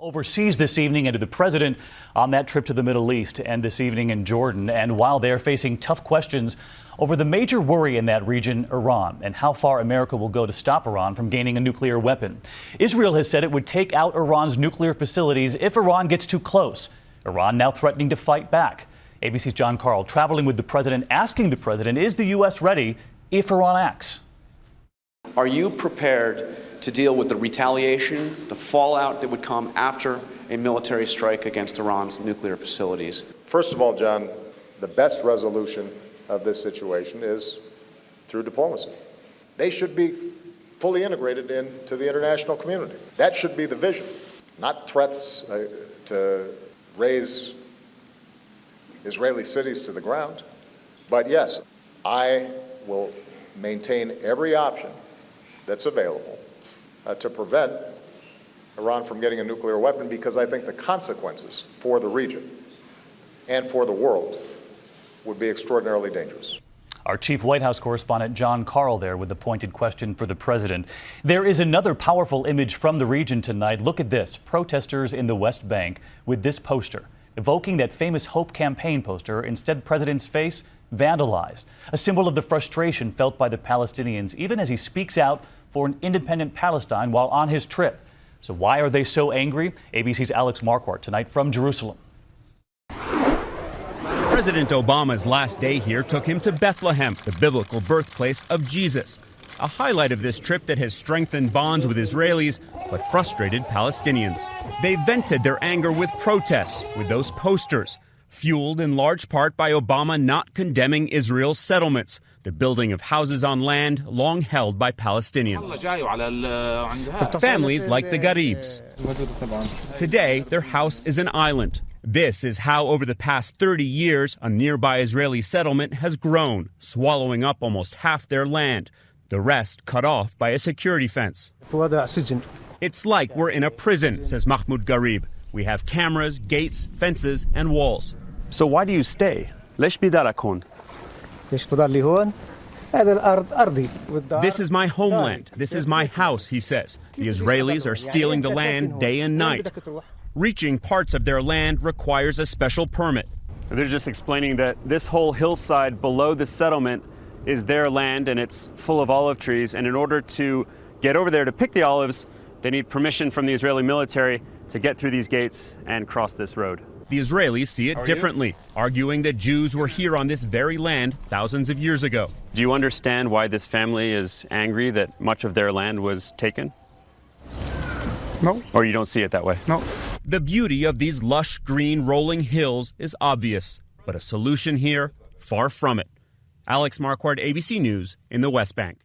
Overseas this evening, and to the president on that trip to the Middle East, and this evening in Jordan. And while they're facing tough questions over the major worry in that region, Iran, and how far America will go to stop Iran from gaining a nuclear weapon. Israel has said it would take out Iran's nuclear facilities if Iran gets too close. Iran now threatening to fight back. ABC's John Carl traveling with the president, asking the president, is the U.S. ready if Iran acts? Are you prepared to deal with the retaliation, the fallout that would come after a military strike against Iran's nuclear facilities? First of all, John, the best resolution of this situation is through diplomacy. They should be fully integrated into the international community. That should be the vision, not threats to raise Israeli cities to the ground. But yes, I will maintain every option that's available to prevent Iran from getting a nuclear weapon, because I think the consequences for the region and for the world would be extraordinarily dangerous. Our chief White House correspondent John Carl there with a pointed question for the president. There is another powerful image from the region tonight. Look at this. Protesters in the West Bank with this poster, evoking that famous Hope campaign poster. Instead, president's face vandalized, a symbol of the frustration felt by the Palestinians, even as he speaks out for an independent Palestine while on his trip. So why are they so angry? ABC's Alex Marquardt tonight from Jerusalem. President Obama's last day here took him to Bethlehem, the biblical birthplace of Jesus. A highlight of this trip that has strengthened bonds with Israelis but frustrated Palestinians. They vented their anger with protests, with those posters, fueled in large part by Obama not condemning Israel's settlements, the building of houses on land long held by Palestinians. Families like the Garibs. Today, their house is an island. This is how, over the past 30 years, a nearby Israeli settlement has grown, swallowing up almost half their land, the rest cut off by a security fence. It's like we're in a prison, says Mahmoud Garib. We have cameras, gates, fences, and walls. So why do you stay? This is my homeland. This is my house, he says. The Israelis are stealing the land day and night. Reaching parts of their land requires a special permit. They're just explaining that this whole hillside below the settlement is their land, and it's full of olive trees. And in order to get over there to pick the olives, they need permission from the Israeli military to get through these gates and cross this road. The Israelis see it differently, arguing that Jews were here on this very land thousands of years ago. Do you understand why this family is angry that much of their land was taken? No. Or you don't see it that way? No. The beauty of these lush green rolling hills is obvious, but a solution here, far from it. Alex Marquardt, ABC News in the West Bank.